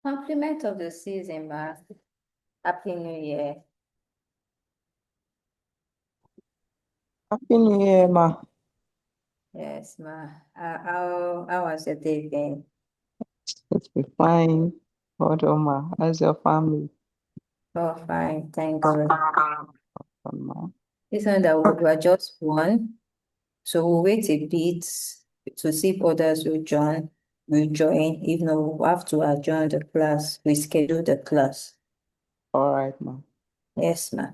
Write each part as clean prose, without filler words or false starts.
Compliment of the season, ma. Happy New Year. Happy New Year, ma. Yes, ma. How has your day been? It's been fine. Hold on, ma. How's your family? Oh, fine. Thank God. Ma? This one that we are just one, so we'll wait a bit to see if others will join. If not, we'll have to adjourn the class. We schedule the class. All right, ma. Yes, ma.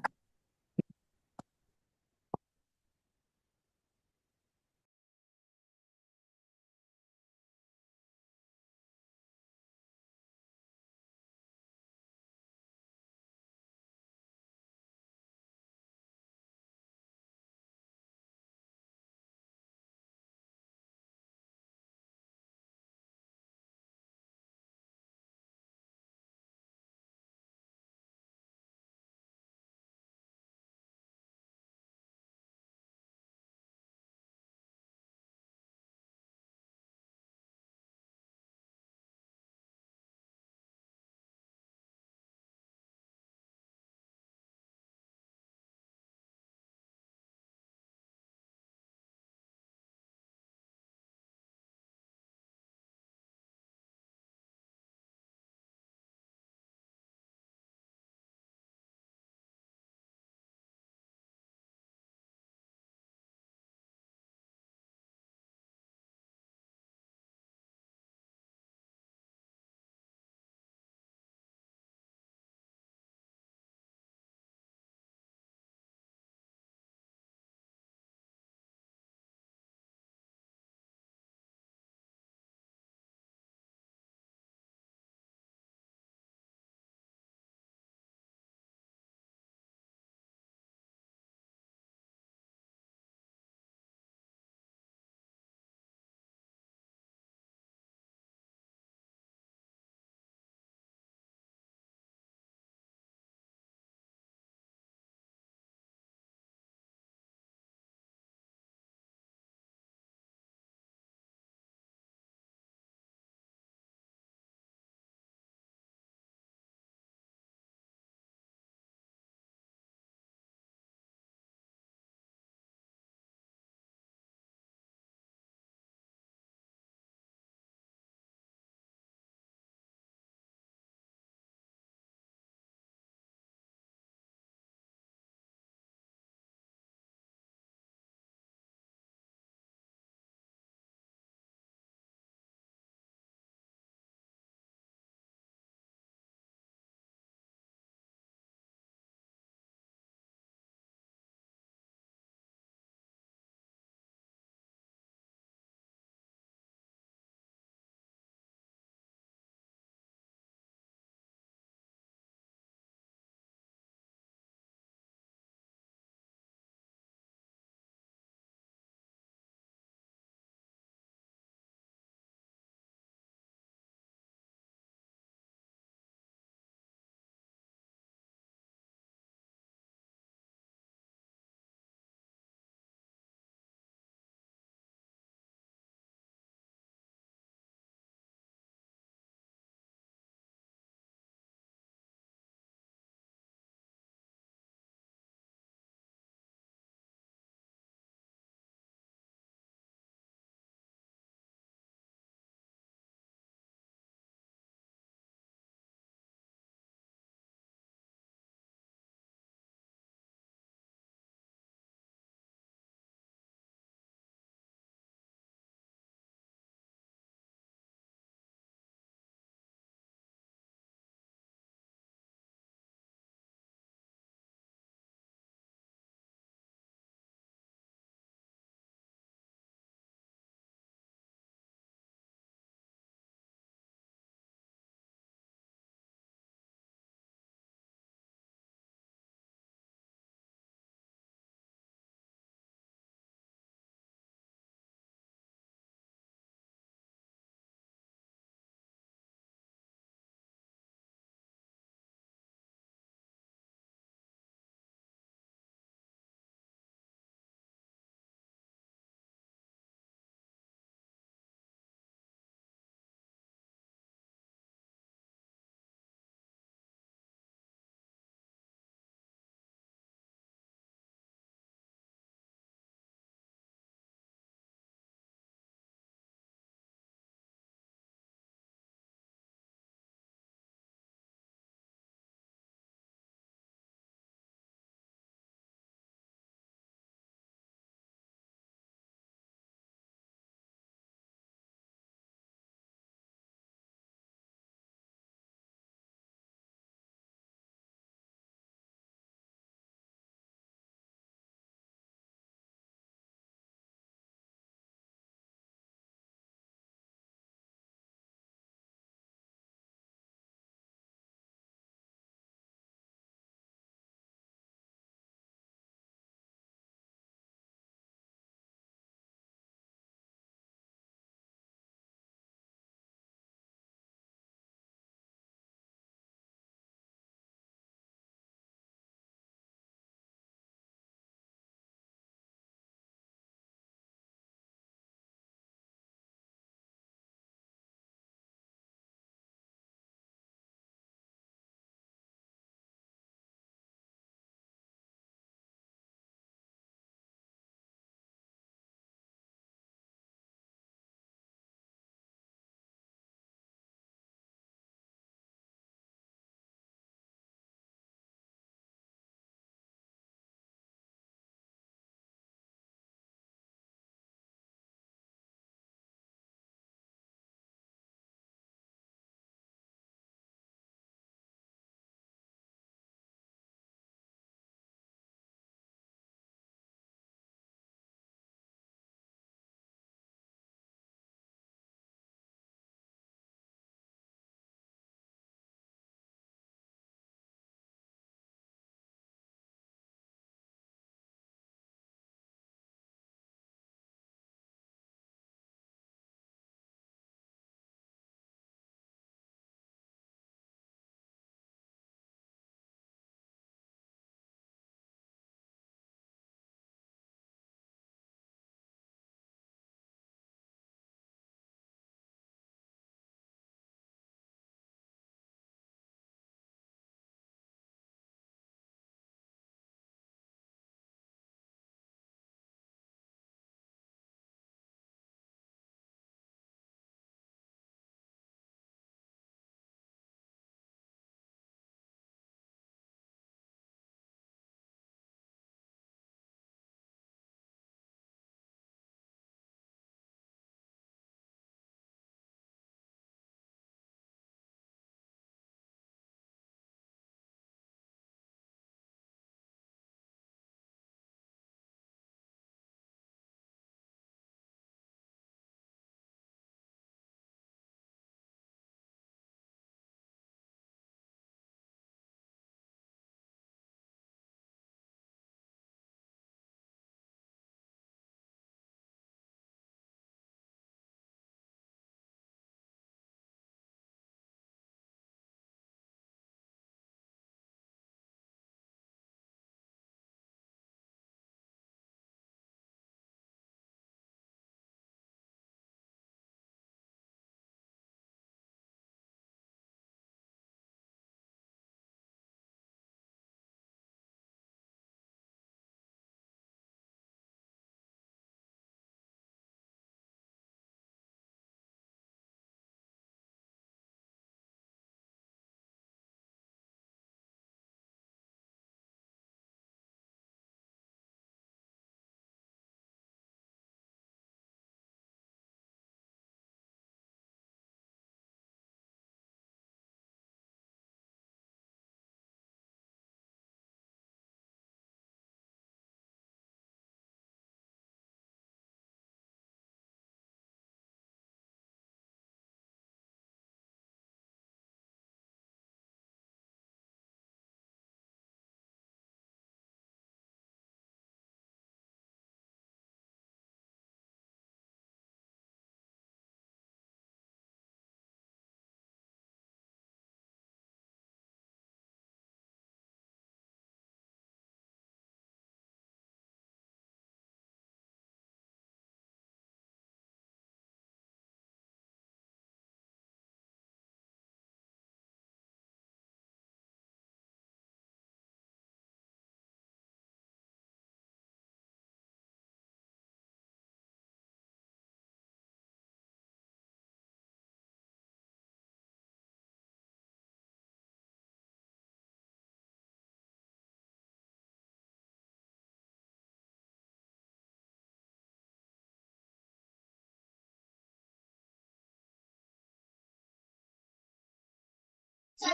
Good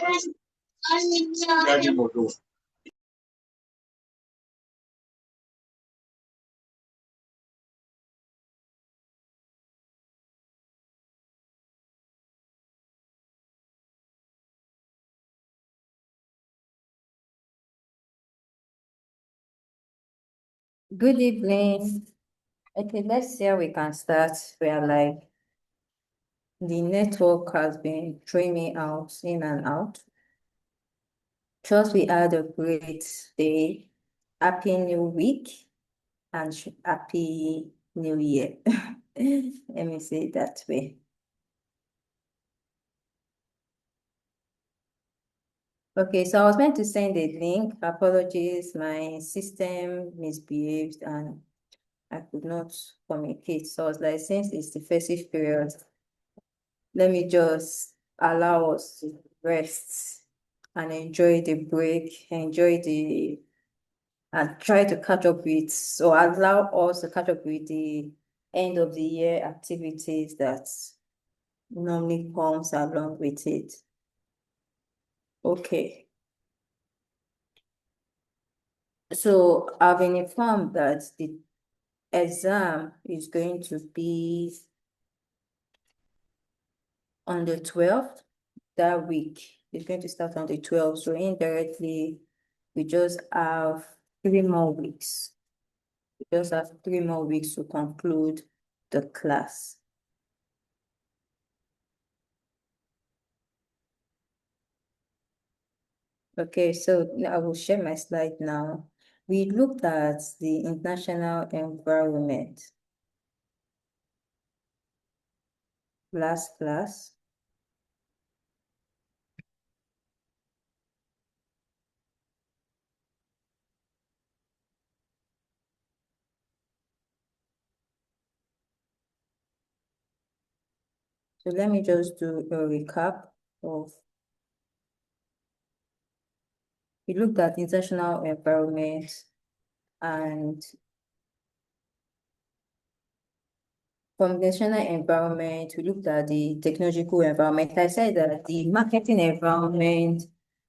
evening. Okay, let's see how we can start. We are like the network has been throwing me out, in and out. Trust we had a great day. Happy New Week and Happy New Year. Let me say it that way. Okay, so I was meant to send a link. Apologies, my system misbehaved and I could not communicate. So I was like, since it's the festive period, let me just allow us to rest and enjoy the break, and try to catch up with, so allow us to catch up with the end of the year activities that normally comes along with it. Okay. So I've been informed that the exam is going to be on the 12th that week. It's going to start on the 12th. So indirectly, we just have 3 more weeks. We just have 3 more weeks to conclude the class. Okay, so I will share my slide now. We looked at the international environment last class. So let me just do a recap of, we looked at international environment, and from the national environment, we looked at the technological environment. I said that the marketing environment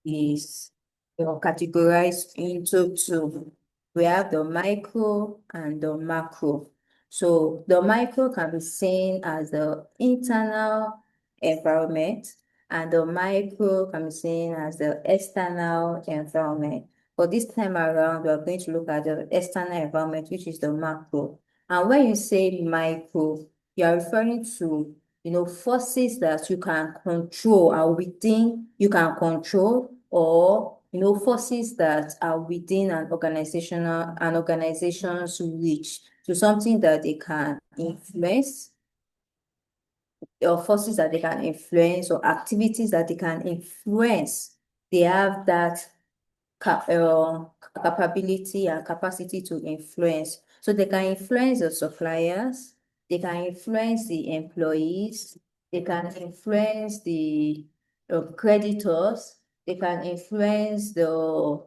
is categorized into two. We have the micro and the macro. So the micro can be seen as the internal environment, and the micro can be seen as the external environment. For this time around, we are going to look at the external environment, which is the macro. And when you say micro, you are referring to, forces that you can control are within, you can control, or, forces that are within an organization's reach. So something that they can influence, or forces that they can influence, or activities that they can influence. They have that capability and capacity to influence. So they can influence the suppliers, they can influence the employees, they can influence the creditors, they can influence the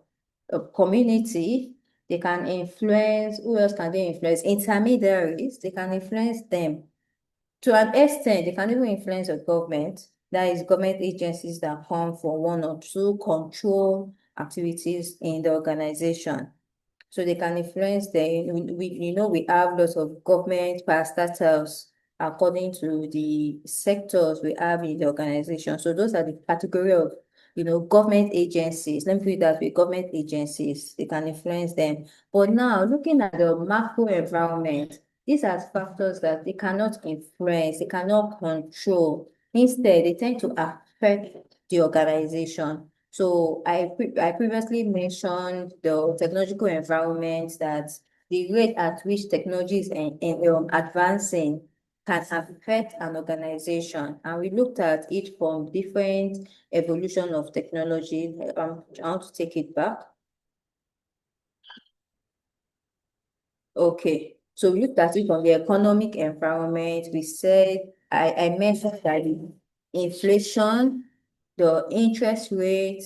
community, they can influence, who else can they influence? Intermediaries, they can influence them. To an extent, they can even influence the government. That is government agencies that come for one or two control activities in the organization. So they can influence we have lots of government parastatals according to the sectors we have in the organization. So those are the category of, government agencies. Let me put it that way, government agencies, they can influence them. But now looking at the macro environment, these are factors that they cannot influence, they cannot control. Instead, they tend to affect the organization. So I previously mentioned the technological environment, that the rate at which technology is advancing can affect an organization. And we looked at it from different evolution of technology. I want to take it back. Okay, so we looked at it from the economic environment. We said, I mentioned that the inflation, the interest rate,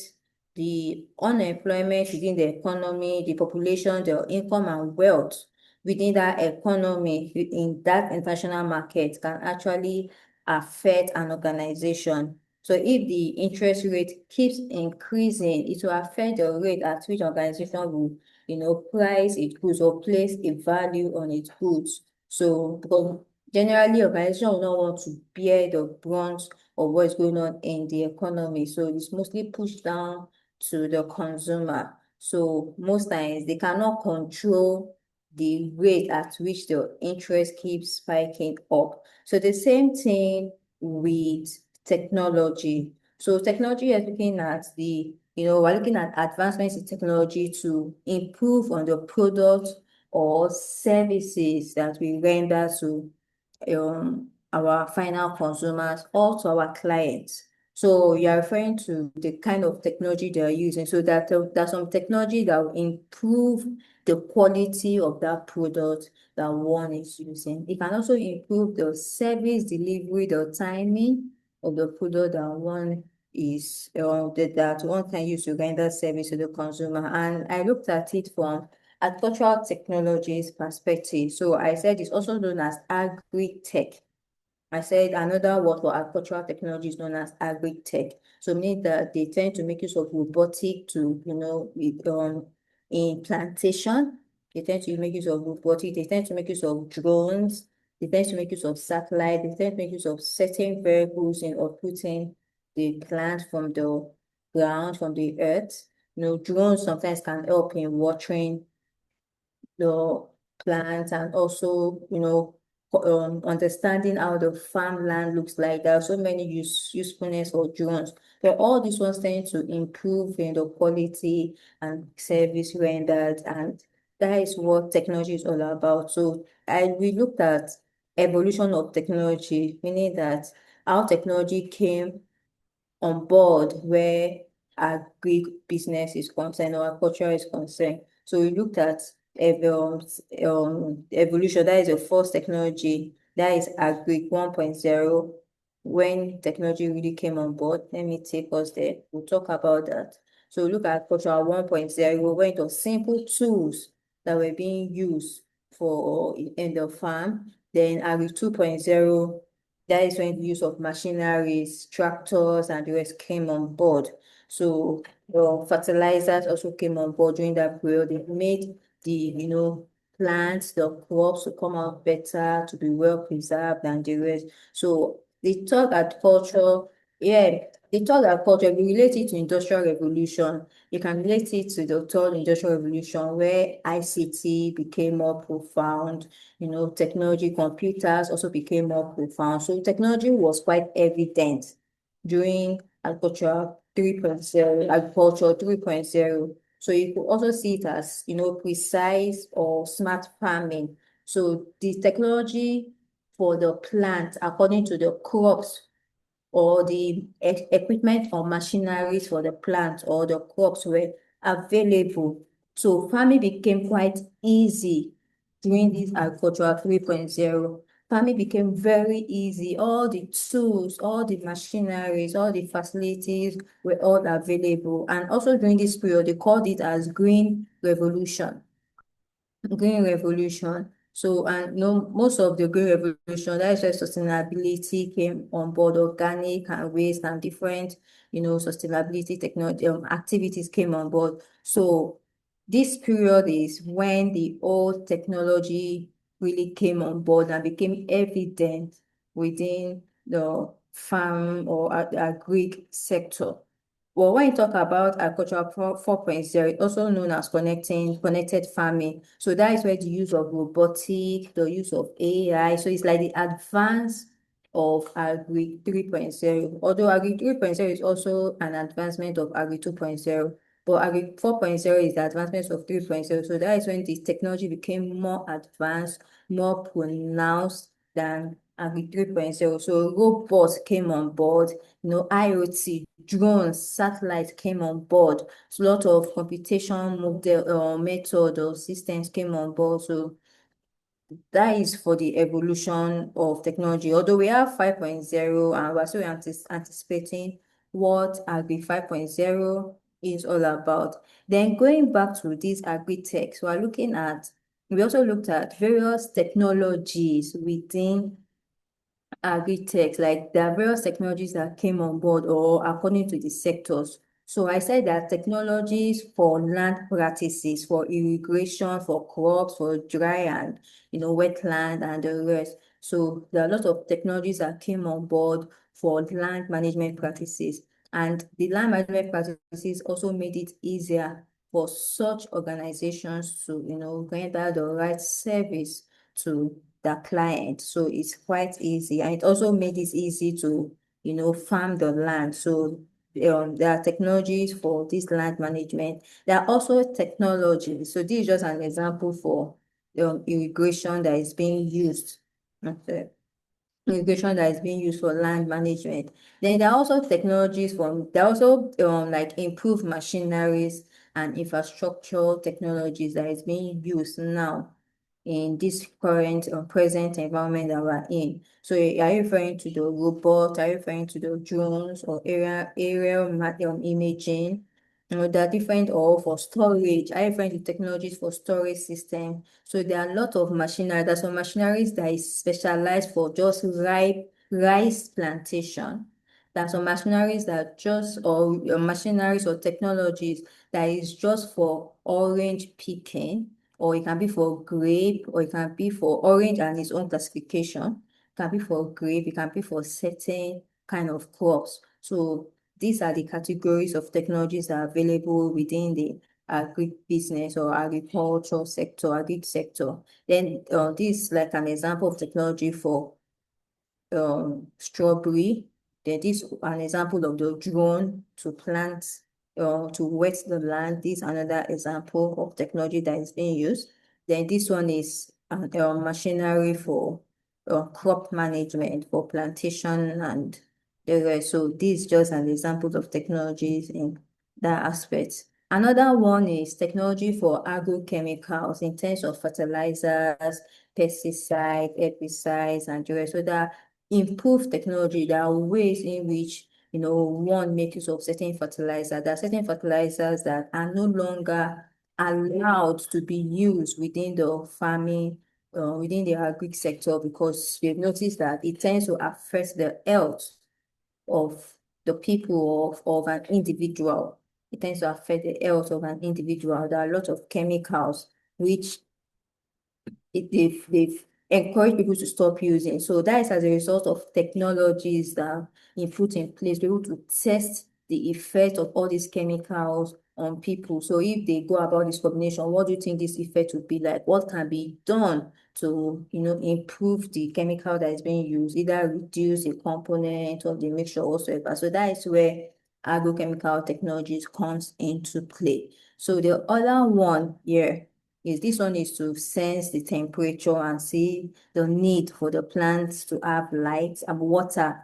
the unemployment within the economy, the population, the income and wealth within that economy, in that international market, can actually affect an organization. So if the interest rate keeps increasing, it will affect the rate at which organization will, price its goods or place a value on its goods. So because generally organization will not want to bear the brunt of what is going on in the economy. So it's mostly pushed down to the consumer. So most times they cannot control the rate at which the interest keeps spiking up. So the same thing with technology. So technology is looking at we're looking at advancements in technology to improve on the product or services that we render to our final consumers or to our clients. So you are referring to the kind of technology they are using. So that there's some technology that will improve the quality of that product that one is using. It can also improve the service delivery, the timing of the product that one is that one can use to render service to the consumer. And I looked at it from agricultural technologies perspective. So I said it's also known as agri-tech. I said another word for agricultural technology is known as agri-tech. So meaning that they tend to make use of robotic to, in plantation, they tend to make use of robotic, they tend to make use of drones, they tend to make use of satellite, they tend to make use of certain vehicles in uprooting the plant from the ground, from the earth. Drones sometimes can help in watering the plants and also, understanding how the farmland looks like. There are so many usefulness for drones. But all these ones tend to improve in the quality and service rendered, and that is what technology is all about. So we looked at evolution of technology, meaning that how technology came on board where agribusiness is concerned or agriculture is concerned. So we looked at evolution. That is the first technology. That is Agri 1.0. When technology really came on board, let me take us there. We'll talk about that. So look at agriculture 1.0, where it was simple tools that were being used for in the farm. Then Agri 2.0, that is when the use of machineries, tractors, and the rest came on board. So fertilizers also came on board during that period. They made the plants, the crops to come out better, to be well preserved and the rest. So the third agriculture, yeah, the third agriculture, we relate it to industrial revolution. You can relate it to the third industrial revolution where ICT became more profound, technology, computers also became more profound. So technology was quite evident during agriculture 3.0. So you could also see it as, precise or smart farming. So the technology for the plant, according to the crops or the equipment or machineries for the plant or the crops were available. So farming became quite easy during this agricultural 3.0. Farming became very easy. All the tools, all the machineries, all the facilities were all available. And also during this period, they called it as Green Revolution. Green Revolution. So, and no, most of the Green Revolution, that is where sustainability came on board, organic and waste and different, sustainability technology activities came on board. So this period is when the old technology really came on board and became evident within the farm or the agri sector. Well, when you talk about agriculture 4.0, it's also known as connected farming. So that is where the use of robotic, the use of AI. So it's like the advance of Agri 3.0. Although Agri 3.0 is also an advancement of Agri 2.0, but Agri 4.0 is the advancement of 3.0. So that is when the technology became more advanced, more pronounced than Agri 3.0. So robots came on board, IoT, drones, satellites came on board. So a lot of computation model, method or systems came on board. So that is for the evolution of technology. Although we have 5.0 and we're still anticipating what Agri 5.0 is all about. Then going back to these agri-tech, we also looked at various technologies within agri-tech, like there are various technologies that came on board or according to the sectors. So I said that technologies for land practices, for irrigation, for crops, for dry and wetland and the rest. So there are a lot of technologies that came on board for land management practices. And the land management practices also made it easier for such organizations to, render the right service to the client. So it's quite easy. And it also made it easy to, farm the land. So there are technologies for this land management. There are also technologies. So this is just an example for irrigation that is being used. Okay. Irrigation that is being used for land management. Then there are also technologies there are also like improved machineries and infrastructure technologies that is being used now in this current or present environment that we're in. So are you referring to the robot? Are you referring to the drones or aerial imaging? There are different or for storage. I refer to technologies for storage system. So there are a lot of machinery. There's some machineries that is specialized for just rice plantation. There are some machineries that just or machineries or technologies that is just for orange picking, or it can be for grape, or it can be for orange and its own classification. It can be for grape, it can be for certain kind of crops. So these are the categories of technologies that are available within the agribusiness or agriculture sector, agri sector. Then this is like an example of technology for strawberry. Then this an example of the drone to plant to wet the land. This is another example of technology that is being used. Then this one is machinery for crop management for plantation and the rest. So this is just an example of technologies in that aspect. Another one is technology for agrochemicals in terms of fertilizers, pesticides, herbicides, and the rest. So that improved technology, there are ways in which one makes use of certain fertilizers. There are certain fertilizers that are no longer allowed to be used within the farming, within the agri sector, because we've noticed that it tends to affect the health of the people of an individual. It tends to affect the health of an individual. There are a lot of chemicals which they've encouraged people to stop using. So that is as a result of technologies that are put in place, be able to test the effect of all these chemicals on people. So if they go about this combination, what do you think this effect would be like? What can be done to improve the chemical that is being used, either reduce a component of the mixture whatsoever. So that is where agrochemical technologies comes into play. So the other one here is this one is to sense the temperature and see the need for the plants to have light and water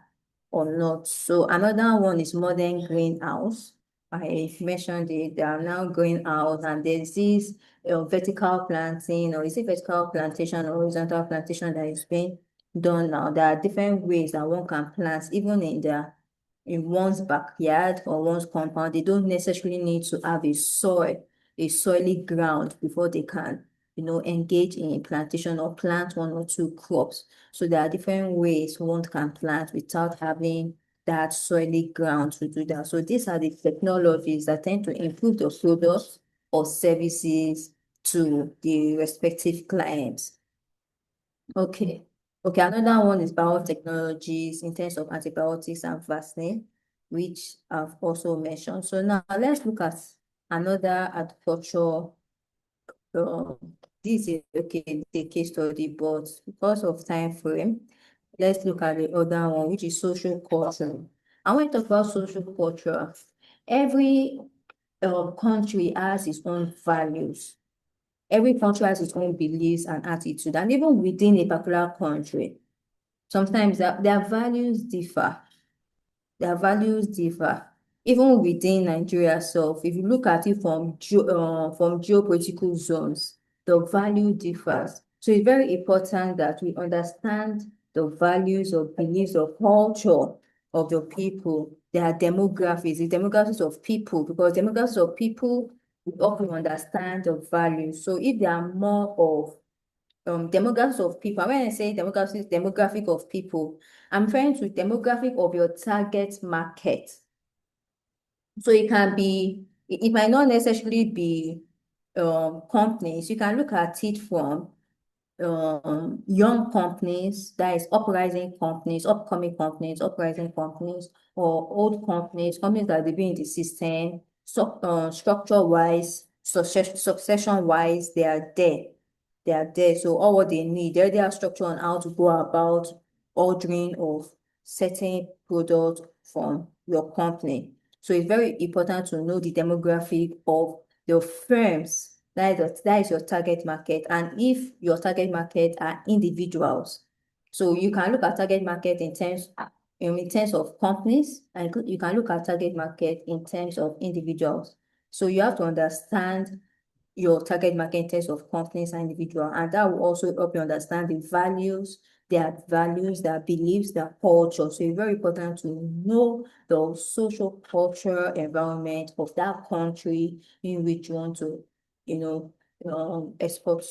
or not. So another one is modern greenhouse. I mentioned it, they are now greenhouse, and there's this vertical planting, or is it vertical plantation or horizontal plantation that is being done now. There are different ways that one can plant, even in one's backyard or one's compound. They don't necessarily need to have a soily ground before they can, engage in plantation or plant one or two crops. So there are different ways one can plant without having that soily ground to do that. So these are the technologies that tend to improve the products or services to the respective clients. Okay. Okay, another one is biotechnologies in terms of antibiotics and vaccine, which I've also mentioned. So now let's look at another agriculture. This is okay, the case study, but because of time frame, let's look at the other one, which is social culture. I want to talk about social culture. Every country has its own values. Every country has its own beliefs and attitude, and even within a particular country, sometimes their values differ. Their values differ. Even within Nigeria itself, if you look at it from geopolitical zones, the value differs. So it's very important that we understand the values or beliefs of culture of the people, their demographics, the demographics of people, because demographics of people we often understand the values. So if they are more of demographics of people. And when I say demographic of people, I'm referring to demographic of your target market. So it might not necessarily be companies. You can look at it from young companies, that is uprising companies, upcoming companies, uprising companies, or old companies, companies that they've been in the system, so structure wise, succession wise, they are there. They are there. So all what they need, they already have structure on how to go about ordering of certain product from your company. So it's very important to know the demographic of the firms that is your target market. And if your target market are individuals, so you can look at target market in terms of companies, and you can look at target market in terms of individuals. So you have to understand your target market in terms of companies and individual, and that will also help you understand the values, their beliefs, their culture. So it's very important to know the social cultural environment of that country in which you want to, export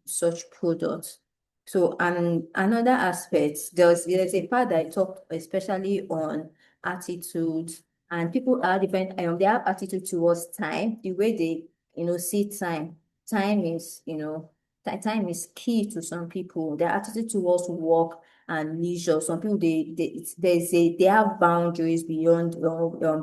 such products. So, and another aspect, there's a part that I talked especially on attitudes, and people are different, they have attitude towards time, the way they, see time. Time is, time is key to some people. Their attitude towards work and leisure. Some people they have boundaries beyond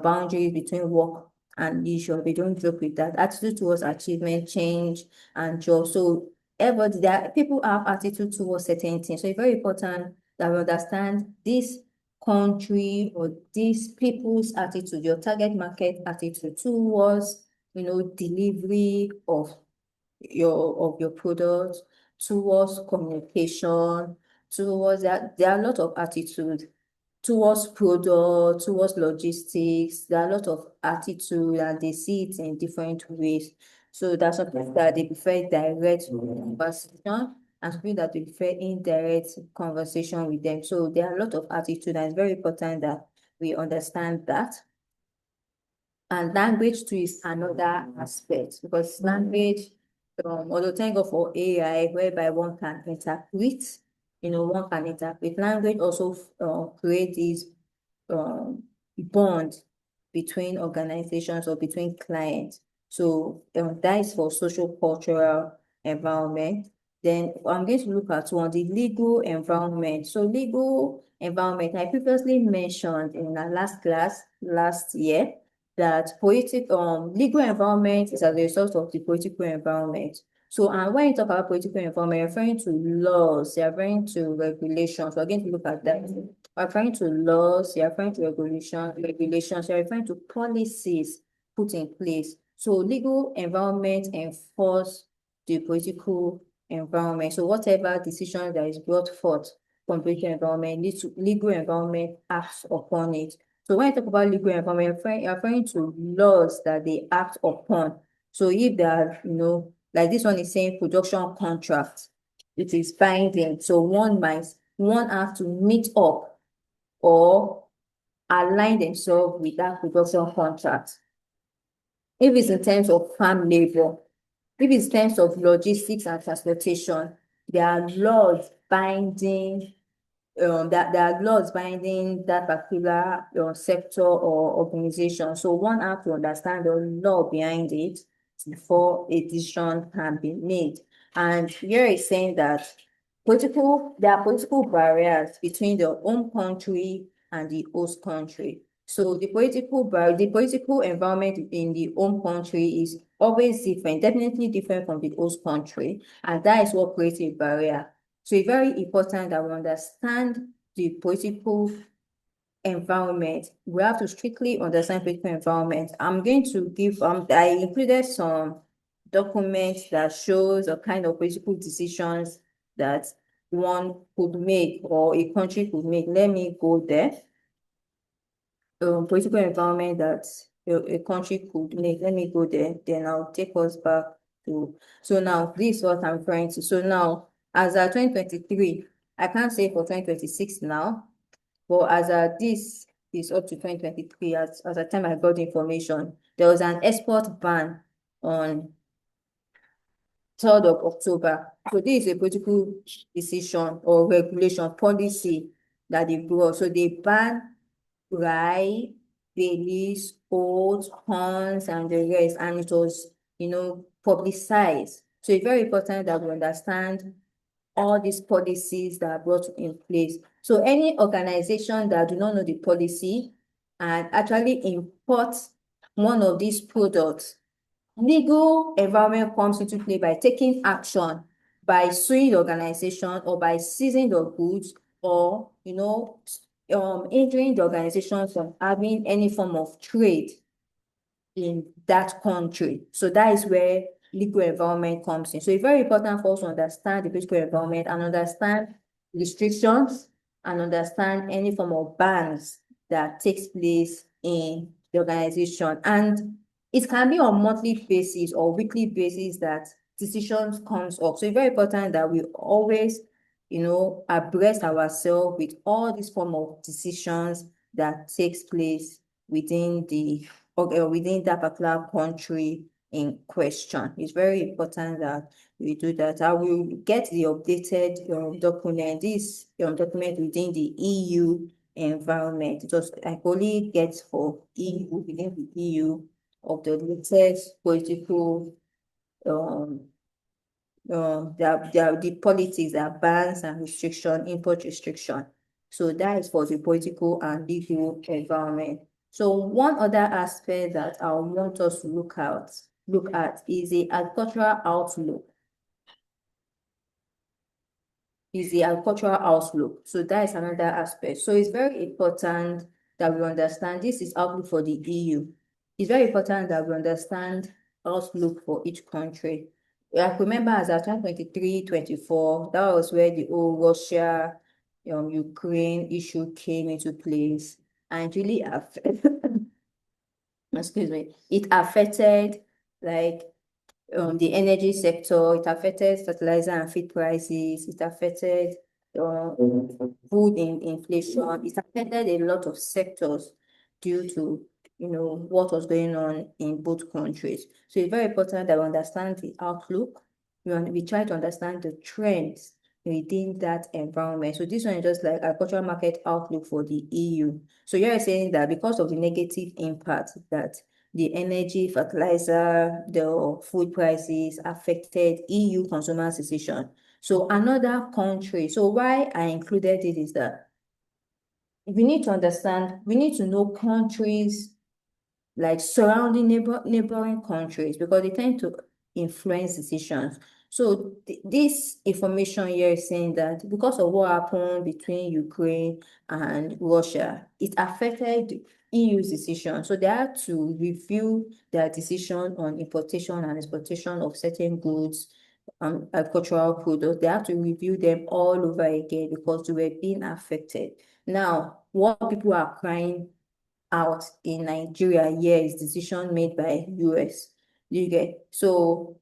boundaries between work and leisure. They don't joke with that. Attitude towards achievement, change, and job. So everybody that people have attitude towards certain things. So it's very important that we understand this country or these people's attitude, your target market attitude towards, delivery of your product, towards communication, towards that. There are a lot of attitude towards product, towards logistics. There are a lot of attitude, and they see it in different ways. So that's something that they prefer direct conversation, and something that they prefer indirect conversation with them. So there are a lot of attitude, and it's very important that we understand that. And language too is another aspect, because language, although thank God for AI, whereby one can interpret, language also create this bond between organizations or between clients. So that is for social cultural environment. Then I'm going to look at one, the legal environment. So legal environment, I previously mentioned in our last class last year that legal environment is as a result of the political environment. So, and when you talk about political environment, you're referring to laws, you're referring to regulations. We're going to look at that. We're referring to laws, you're referring to regulations, you're referring to policies put in place. So legal environment enforce the political environment. So whatever decision that is brought forth from political environment, legal environment acts upon it. So when I talk about legal environment, you're referring to laws that they act upon. So if there are, like this one is saying production contract, it is binding. So one have to meet up or align themselves with that production contract. If it's in terms of farm labor, if it's in terms of logistics and transportation, there are laws binding that there are laws binding that particular sector or organization. So one has to understand the law behind it before a decision can be made. And here is saying that there are political barriers between the home country and the host country. So the political environment in the home country is always different, definitely different from the host country, and that is what creates a barrier. So it's very important that we understand the political environment. We have to strictly understand political environment. I'm going to give, I included some documents that shows the kind of political decisions that one could make or a country could make. Let me go there. Political environment that a country could make. Let me go there. Then I'll take us back to. So now this is what I'm referring to. So now, as of 2023, I can't say for 2026 now, but as this is up to 2023, as the time I got the information, there was an export ban on 3rd of October. So this is a political decision or regulation policy that they brought. So they ban rye, Baileys, oats, horns, and the rest, and it was, publicized. So it's very important that we understand all these policies that are brought in place. So any organization that do not know the policy and actually import one of these products, legal environment comes into play by taking action, by suing the organization or by seizing the goods, or hindering the organization from having any form of trade in that country. So that is where legal environment comes in. So it's very important for us to understand the political environment and understand restrictions and understand any form of bans that takes place in the organization. And it can be on monthly basis or weekly basis that decisions comes up. So it's very important that we always, abreast ourselves with all these form of decisions that takes place within the or within that particular country in question. It's very important that we do that. I will get the updated document, this document within the EU environment. It was I only get for EU within the EU of the latest political the politics that bans and restriction, import restriction. So that is for the political and legal environment. So one other aspect that I want us to look at is the agricultural outlook. So that is another aspect. So it's very important that we understand this is outlook for the EU. It's very important that we understand outlook for each country. I remember as at 2023-24, that was where the whole Russia, Ukraine issue came into place and really excuse me, it affected like the energy sector, it affected fertilizer and feed prices, it affected food inflation, it affected a lot of sectors due to what was going on in both countries. So it's very important that we understand the outlook. We try to understand the trends within that environment. So this one is just like agricultural market outlook for the EU. So you're saying that because of the negative impact that the energy, fertilizer, the food prices affected EU consumers' decision. So another country, so why I included it is that we need to understand, we need to know countries like surrounding neighboring countries because they tend to influence decisions. So this information here is saying that because of what happened between Ukraine and Russia, it affected EU's decision. So they had to review their decision on importation and exportation of certain goods, agricultural products. They have to review them all over again because they were being affected. Now, what people are crying out in Nigeria here is decision made by US. You get so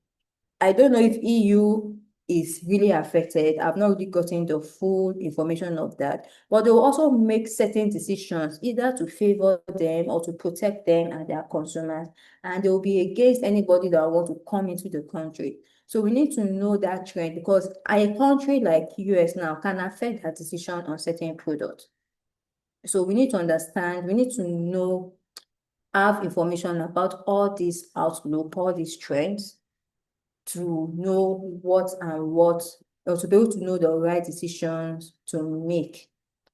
I don't know if EU is really affected. I've not really gotten the full information of that, but they will also make certain decisions either to favor them or to protect them and their consumers, and they will be against anybody that want to come into the country. So we need to know that trend because a country like US now can affect that decision on certain products. So we need to understand, we need to know, have information about all these outlook, all these trends to know what and what, or to be able to know the right decisions to make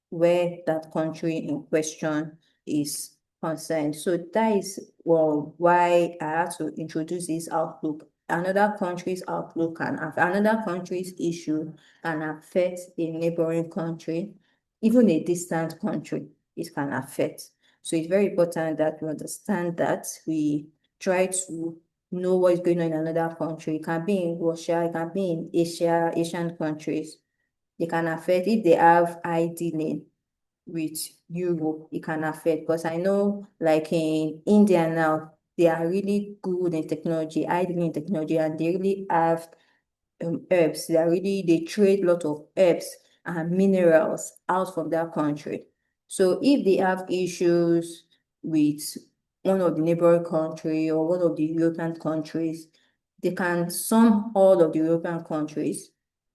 where that country in question is concerned. So that is why I had to introduce this outlook. Another country's outlook another country's issue can affect a neighboring country, even a distant country, it can affect. So it's very important that we understand that we try to know what is going on in another country. It can be in Russia, it can be in Asian countries. They can affect if they have high dealing with Europe, it can affect because I know like in India now, they are really good in technology, high dealing in technology, and they really have herbs. They trade a lot of herbs and minerals out from that country. So if they have issues with one of the neighboring country or one of the European countries, they can sum all of the European countries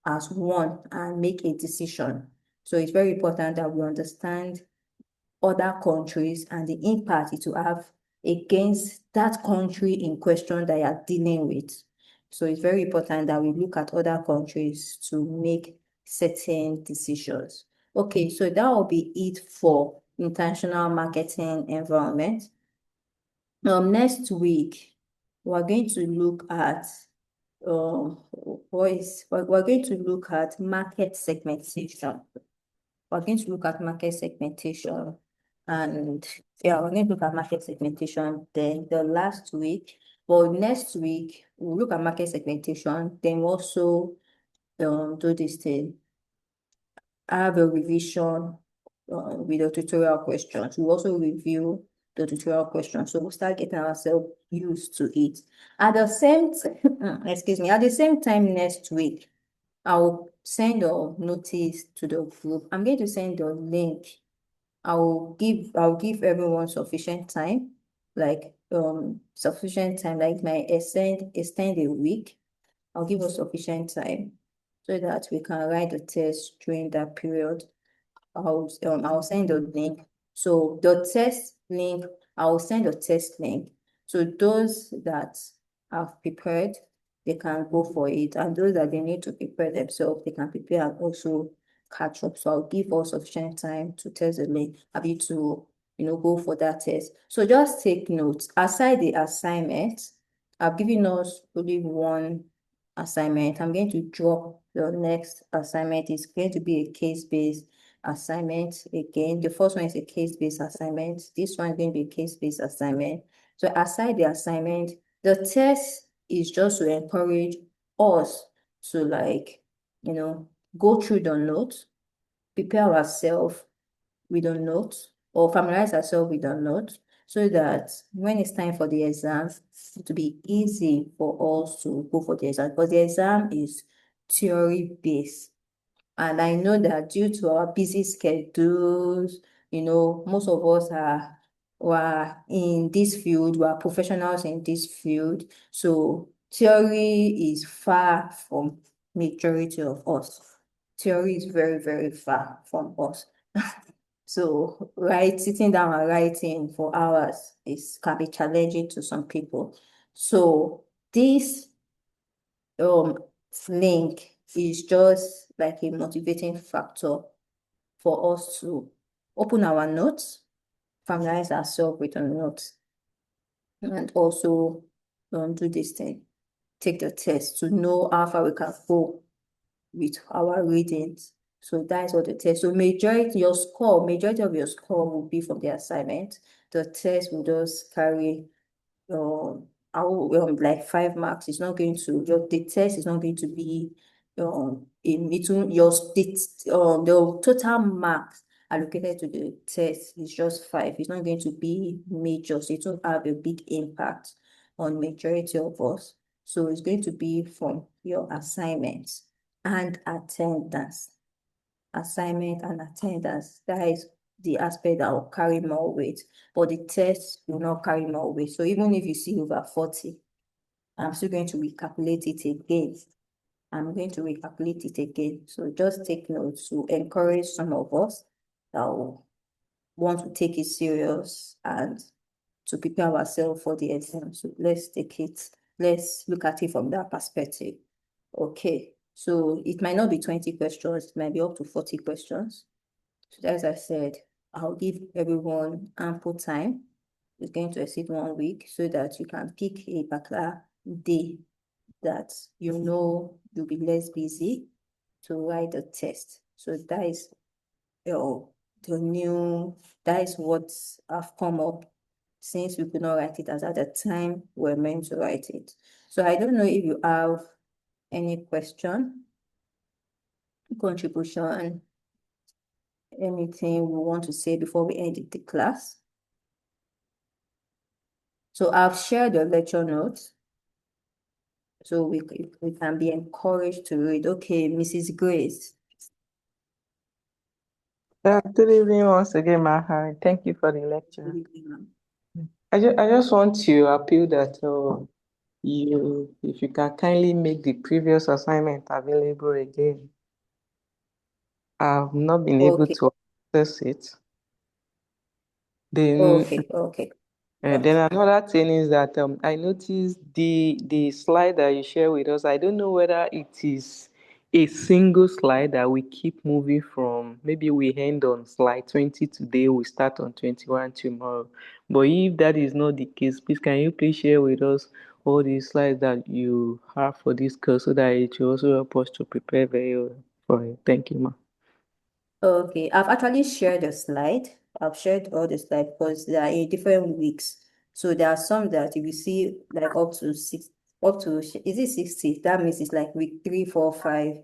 as one and make a decision. So it's very important that we understand other countries and the impact it will have against that country in question that you are dealing with. So it's very important that we look at other countries to make certain decisions. Okay, so that will be it for international marketing environment. Next week, we're going to look at we're going to look at market segmentation. We're going to look at market segmentation, and yeah, we're going to look at market segmentation. Then the last week, well, next week we'll look at market segmentation. Then we'll also do this thing. I have a revision with the tutorial questions. We'll also review the tutorial questions. So we'll start getting ourselves used to it. At the same excuse me, at the same time next week, I'll send a notice to the group. I'm going to send the link. I'll give everyone sufficient time, like sufficient time, like my extend a week. I'll give us sufficient time so that we can write the test during that period. I'll send the link. So the test link, I'll send a test link. So those that have prepared, they can go for it. And those that they need to prepare themselves, they can prepare and also catch up. So I'll give us sufficient time to test the link, happy to go for that test. So just take notes. Aside the assignment, I've given us only one assignment. I'm going to drop the next assignment. It's going to be a case-based assignment. Again, the first one is a case-based assignment. This one is going to be a case-based assignment. So aside the assignment, the test is just to encourage us to go through the notes, prepare ourselves with the notes, or familiarize ourselves with the notes, so that when it's time for the exam, it will be easy for us to go for the exam, because the exam is theory-based. And I know that due to our busy schedules, most of us are in this field, we are professionals in this field. So theory is far from majority of us. Theory is very, very far from us. So sitting down and writing for hours can be challenging to some people. So this link is just like a motivating factor for us to open our notes, familiarize ourselves with the notes, and also do this thing, take the test to know how far we can go with our readings. So that's what the test. So majority of your score will be from the assignment. The test will just carry like 5 marks. It's not going to the test is not going to be the total marks allocated to the test is just 5. It's not going to be major, so it won't have a big impact on majority of us. So it's going to be from your assignments and attendance. Assignment and attendance, that is the aspect that will carry more weight, but the test will not carry more weight. So even if you see over 40, I'm still going to recalculate it again. So just take notes to encourage some of us that will want to take it serious and to prepare ourselves for the exam. So let's look at it from that perspective. Okay, so it might not be 20 questions, it might be up to 40 questions. So as I said, I'll give everyone ample time. It's going to exceed 1 week so that you can pick a particular day that you'll be less busy to write the test. So that is what I've come up, since we could not write it as at the time we're meant to write it. So I don't know if you have any question, contribution, anything we want to say before we end the class. So I've shared the lecture notes, so we can be encouraged to read. Okay, Mrs. Grace. Good evening once again, Maha. Thank you for the lecture. I just want to appeal that if you can kindly make the previous assignment available again. I've not been able Okay, to access it. Then okay. then another thing is that I noticed the slide that you share with us. I don't know whether it is a single slide that we keep moving from. Maybe we end on slide 20 today, we start on 21 tomorrow. But if that is not the case, please can you please share with us all the slides that you have for this course so that it will also help us to prepare very well for it. Thank you, ma. Okay, I've actually shared a slide. I've shared all the slides because they are in different weeks. So there are some that if you see like is it 60? That means it's like week 3, 4, 5,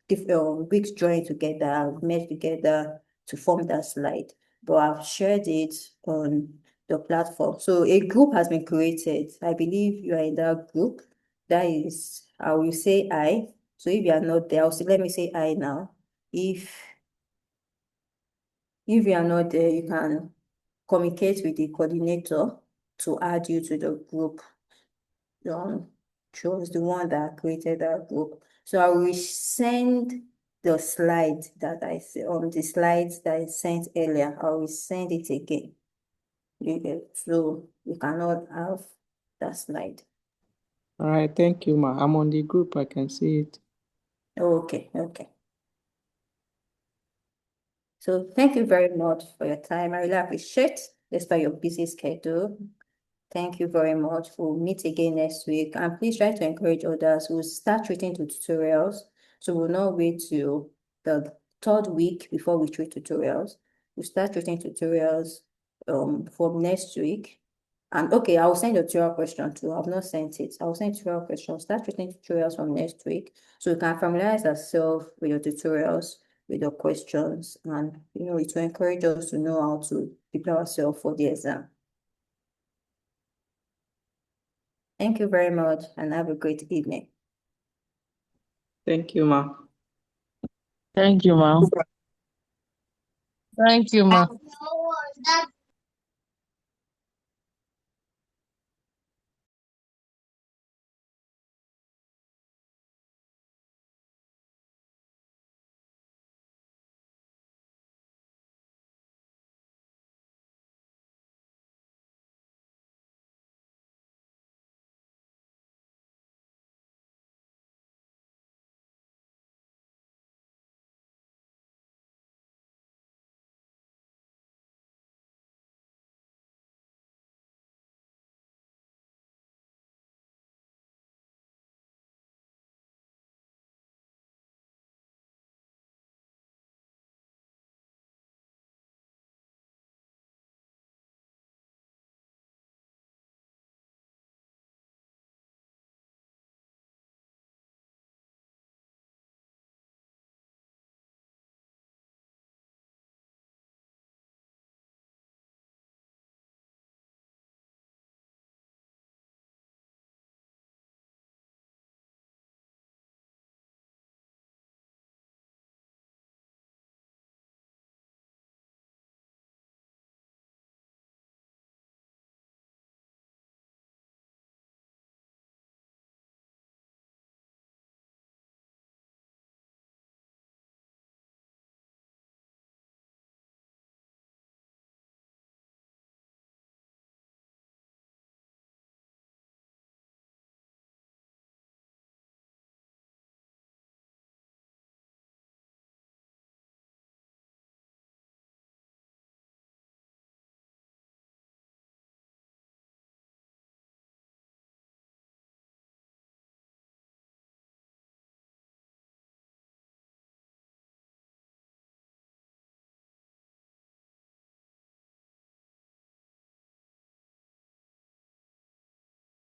different weeks joined together, merged together to form that slide. But I've shared it on the platform. So a group has been created. I believe you are in that group. That is, I will say I. So if you are not there, I'll say, let me say I now. If you are not there, you can communicate with the coordinator to add you to the group. She was the one that created that group. So I will send the slides that the slides that I sent earlier. I will send it again. So you cannot have that slide. All right, thank you, ma. I'm on the group. I can see it. Okay. So thank you very much for your time. I really appreciate despite your busy schedule. Thank you very much. We'll meet again next week. And please try to encourage others. We'll start treating to tutorials. So we'll not wait till the third week before we treat tutorials. We'll start treating tutorials from next week. And okay, I'll send a tutorial question too. I've not sent it. I'll send tutorial questions. Start treating tutorials from next week. So we can familiarize ourselves with your tutorials, with your questions, and it will encourage us to know how to prepare ourselves for the exam. Thank you very much and have a great evening. Thank you, ma. Thank you, ma'am. Thank you, ma'am.